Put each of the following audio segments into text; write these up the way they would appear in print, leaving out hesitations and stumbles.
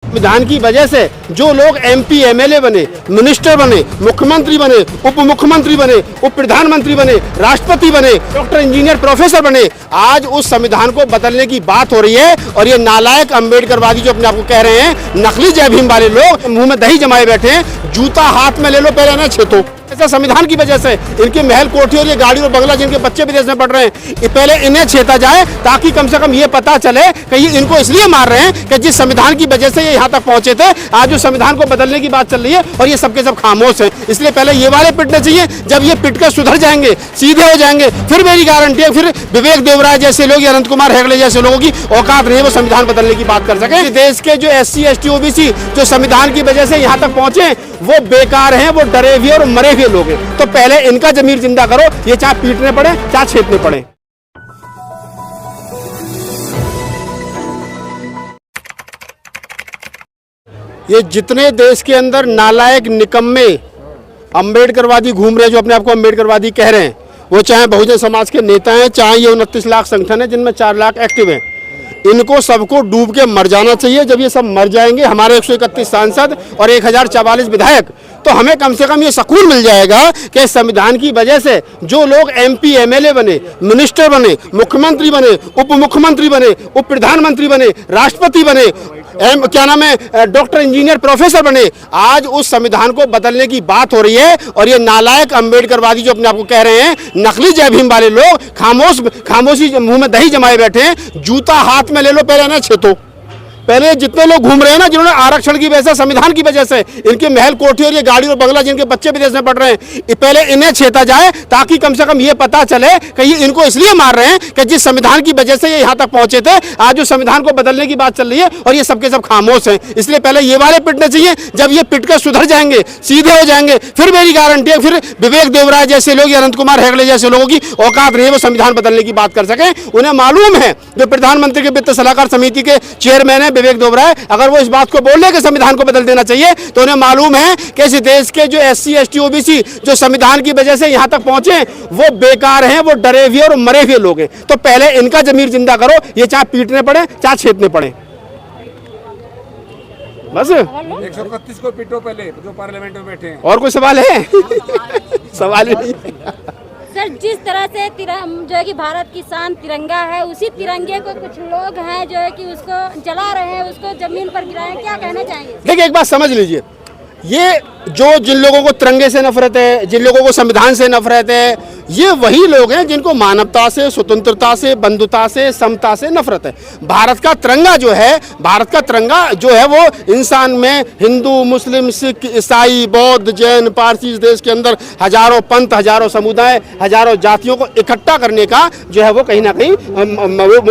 संविधान की वजह से जो लोग एमपी एमएलए बने, मिनिस्टर बने, मुख्यमंत्री बने, उप मुख्यमंत्री बने, उप प्रधानमंत्री बने, राष्ट्रपति बने, डॉक्टर, इंजीनियर, प्रोफेसर बने, आज उस संविधान को बदलने की बात हो रही है। और ये नालायक अम्बेडकरवादी जो अपने आप को कह रहे हैं, नकली जय भीम वाले लोग मुंह में दही जमाए बैठे हैं, जूता हाथ में ले लो, पहले ना छेतो। ऐसा संविधान की वजह से इनके महल कोठी और ये गाड़ी और बंगला जिनके बच्चे विदेश में पढ़ रहे हैं, पहले इन्हें छेता जाए ताकि कम से कम ये पता चले कि ये इनको इसलिए मार रहे हैं कि जिस संविधान की वजह से ये यहाँ तक पहुंचे थे, आज उस संविधान को बदलने की बात चल रही है और ये सबके सब खामोश हैं। इसलिए पहले ये वाले पिटने चाहिए। जब ये पिट कर सुधर जाएंगे, सीधे हो जाएंगे, फिर मेरी गारंटी है फिर विवेक देवराय जैसे लोग या अनंत कुमार हेगड़े जैसे लोगों की औकात नहीं है वो संविधान बदलने की बात कर सके। देश के जो SC ST OBC जो संविधान की वजह से यहाँ तक पहुंचे वो बेकार हैं, वो डरे हुए और मरे हुए लोग हैं। तो पहले इनका जमीर जिंदा करो, ये चाहे पीटने पड़े चाहे छेदने पड़े। ये जितने देश के अंदर नालायक निकम्मे अम्बेडकरवादी घूम रहे हैं, जो अपने आप को अम्बेडकरवादी कह रहे हैं, वो चाहे बहुजन समाज के नेता हैं, चाहे ये 29 लाख संगठन है जिनमें 4 लाख एक्टिव हैं, इनको सबको डूब के मर जाना चाहिए। जब ये सब मर जाएंगे, हमारे 131 सांसद और 1044 विधायक, तो हमें कम से कम ये सकून मिल जाएगा कि संविधान की वजह से जो लोग MP MLA बने, मिनिस्टर बने, मुख्यमंत्री बने, उप मुख्यमंत्री बने, उप प्रधानमंत्री बने, राष्ट्रपति बने, क्या नाम है, डॉक्टर, इंजीनियर, प्रोफेसर बने, आज उस संविधान को बदलने की बात हो रही है। और ये नालायक अम्बेडकरवादी जो अपने आप को कह रहे हैं, नकली जय भीम वाले लोग खामोशी मुंह में दही जमाए बैठे हैं, जूता हाथ में ले लो, पहले ना छेतो। पहले जितने लोग घूम रहे हैं ना, जिन्होंने आरक्षण की वजह से, संविधान की वजह से इनके महल कोठी और ये गाड़ी और बंगला जिनके बच्चे विदेश में पढ़ रहे हैं, पहले इन्हें छेता जाए ताकि कम से कम ये पता चले कि ये इनको इसलिए मार रहे हैं कि जिस संविधान की वजह से ये यहाँ तक पहुंचे थे, आज उस संविधान को बदलने की बात चल रही है और ये सबके सब खामोश हैं। इसलिए पहले ये वाले पिटने चाहिए। जब ये पिट कर सुधर जाएंगे, सीधे हो जाएंगे, फिर मेरी गारंटी है फिर विवेक देवराय जैसे लोग या अनंत कुमार हेगड़े जैसे लोगों की औकात नहीं है वो संविधान बदलने की बात कर सके। उन्हें मालूम है, जो प्रधानमंत्री के वित्त सलाहकार समिति के चेयरमैन है विवेक देवराय, अगर वो इस बात को बोल रहे कि संविधान को बदल देना चाहिए, तो उन्हें मालूम है कि इस देश के जो SC ST OBC जो संविधान की वजह से यहाँ तक पहुंचे वो बेकार हैं, वो डरे हुए और मरे हुए लोग हैं। तो पहले इनका जमीर जिंदा करो, ये चाहे पीटने पड़े चाहे छेदने पड़े। बस 131 को पीटो पहले, जो पार्लियामेंट में बैठे हैं। और कोई सवाल है? सवाल ही नहीं। सर, जिस तरह से जो है कि भारत की शान तिरंगा है, उसी तिरंगे को कुछ लोग हैं जो है कि उसको जला रहे हैं, उसको जमीन पर गिराए हैं, क्या कहना चाहेंगे? देखिए, एक बात समझ लीजिए, ये जो जिन लोगों को तिरंगे से नफरत है, जिन लोगों को संविधान से नफरत है, ये वही लोग हैं जिनको मानवता से, स्वतंत्रता से, बंधुता से, समता से नफरत है। भारत का तिरंगा जो है, भारत का तिरंगा जो है वो इंसान में हिंदू, मुस्लिम, सिख, ईसाई, बौद्ध, जैन, पारसी, इस देश के अंदर हजारों पंथ, हजारों समुदाय, हजारों जातियों को इकट्ठा करने का जो है वो कहीं ना कहीं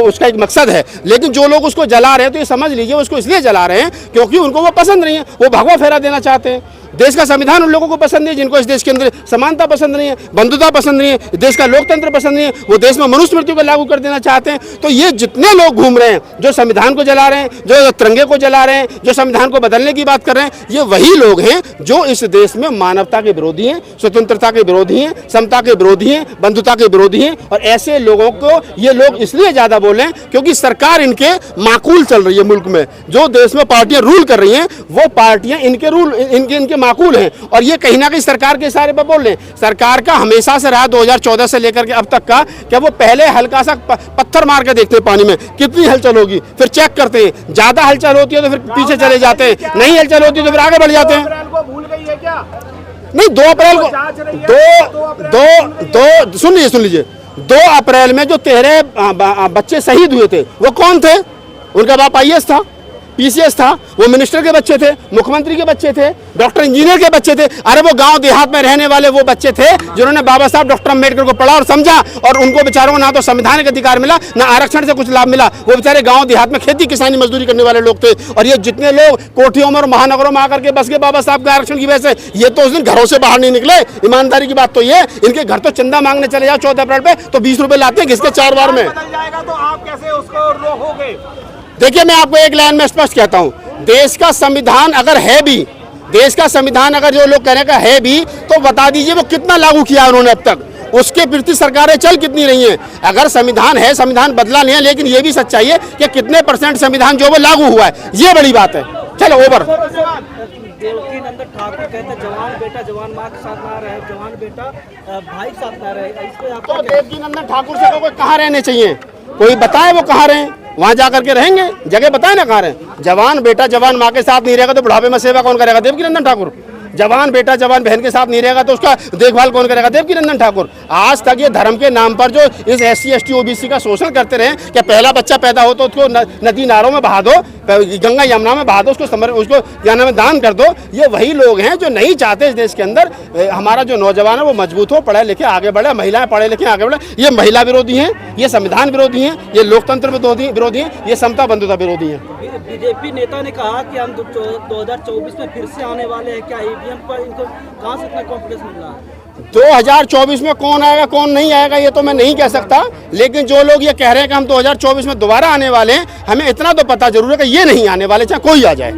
उसका एक मकसद है। लेकिन जो लोग उसको जला रहे हैं, तो ये समझ लीजिए उसको इसलिए जला रहे हैं क्योंकि उनको वो पसंद नहीं है, वो भगवा फेरा देना चाहते हैं। देश का संविधान उन लोगों को पसंद नहीं है जिनको इस देश के अंदर समानता पसंद नहीं है, बंधुता पसंद नहीं है, देश का लोकतंत्र पसंद नहीं है, वो देश में मनुस्मृति को लागू कर देना चाहते हैं। तो ये जितने लोग घूम रहे हैं, जो संविधान को जला रहे हैं, जो तिरंगे को जला रहे हैं, जो संविधान को बदलने की बात कर रहे हैं, ये वही लोग हैं जो इस देश में मानवता के विरोधी हैं, स्वतंत्रता के विरोधी हैं, समता के विरोधी हैं, बंधुता के विरोधी हैं। और ऐसे लोगों को ये लोग इसलिए ज्यादा बोल रहे हैं क्योंकि सरकार इनके माकूल चल रही है। मुल्क में जो देश में पार्टियां रूल कर रही हैं, वो पार्टियां इनके माकूल हैं। और ये कहीं ना कहीं सरकार के इशारे पर बोल रहे हैं। सरकार का हमेशा से रहा 2014 से लेकर के अब तक का, क्या वो पहले हल्का सा पत्थर मार के देखते हैं पानी में कितनी हलचल होगी, फिर चेक करते हैं, ज्यादा हलचल होती है तो फिर पीछे चले जाते हैं, नहीं हलचल होती है तो फिर आगे बढ़ जाते हैं। नहीं, 2 अप्रैल को सुन लीजिए 2 अप्रैल में जो 13 बच्चे शहीद हुए थे वो कौन थे? उनका बाप IAS था, PCS था, वो मिनिस्टर के बच्चे थे, मुख्यमंत्री के बच्चे थे, डॉक्टर, इंजीनियर के बच्चे थे। अरे वो गांव देहात में रहने वाले वो बच्चे थे जिन्होंने बाबा साहब डॉक्टर अम्बेडकर को पढ़ा और समझा, और उनको बेचारों को ना तो संवैधानिक अधिकार मिला, ना आरक्षण से कुछ लाभ मिला। वो बेचारे गांव देहात में खेती किसानी मजदूरी करने वाले लोग थे। और ये जितने लोग कोठियों में और महानगरों में आकर के बस गए बाबा साहब के आरक्षण की वजह से, ये तो उस दिन घरों से बाहर नहीं निकले। ईमानदारी की बात तो ये, इनके घर तो चंदा मांगने चले जाओ 14 अप्रैल पे तो 20 रुपए लाते हैं घिसके 4 बार में। तो आप कैसे उसको रोकोगे? देखिए, मैं आपको एक लाइन में स्पष्ट कहता हूं, देश का संविधान अगर है भी, देश का संविधान अगर जो लोग कहने का है भी, तो बता दीजिए वो कितना लागू किया उन्होंने अब तक, उसके प्रति सरकारें चल कितनी रही हैं। अगर संविधान है, संविधान बदला नहीं है, लेकिन ये भी सच्चाई है कि कितने % संविधान जो वो लागू हुआ है, ये बड़ी बात है। चलो ओवर। देवकी नंदन ठाकुर कहते हैं जवान बेटा जवान माँ के साथ ना रहे, जवान बेटा भाई के साथ ना रहे, इस पे आपका तो देवकी नंदन ठाकुर से कोई कहाँ रहने चाहिए, कोई बताए वो कहाँ रहे, वहाँ जा करके रहेंगे, जगह बताए ना कहाँ रहे। जवान बेटा जवान माँ के साथ नहीं रहेगा तो बुढ़ापे में सेवा कौन करेगा, देवकी नंदन ठाकुर। जवान बेटा जवान बहन के साथ नहीं रहेगा तो उसका देखभाल कौन करेगा, देवकी नंदन ठाकुर। आज तक ये धर्म के नाम पर जो इस SC ST OBC का शोषण करते रहे कि पहला बच्चा पैदा हो तो उसको नदी नालों में बहा दो, गंगा यमुना में बहा दो, उसको क्या नाम है दान कर दो। ये वही लोग हैं जो नहीं चाहते इस देश के अंदर हमारा जो नौजवान है वो मजबूत हो, पढ़े लिखे आगे बढ़े, महिलाएं पढ़े लिखे आगे बढ़े। ये महिला विरोधी हैं, ये संविधान विरोधी हैं, ये लोकतंत्र विरोधी हैं, ये समता बंधुता विरोधी हैं। बीजेपी नेता ने कहा कि हम 2024 में फिर से आने वाले हैं, क्या ईवीएम पर इनको कहाँ से इतना कॉन्फिडेंस मिल रहा है? 2024 में कौन आएगा कौन नहीं आएगा ये तो मैं नहीं कह सकता, लेकिन जो लोग ये कह रहे हैं कि हम 2024 में दोबारा आने वाले हैं, हमें इतना तो पता जरूर है कि ये नहीं आने वाले, चाहे कोई आ जाए।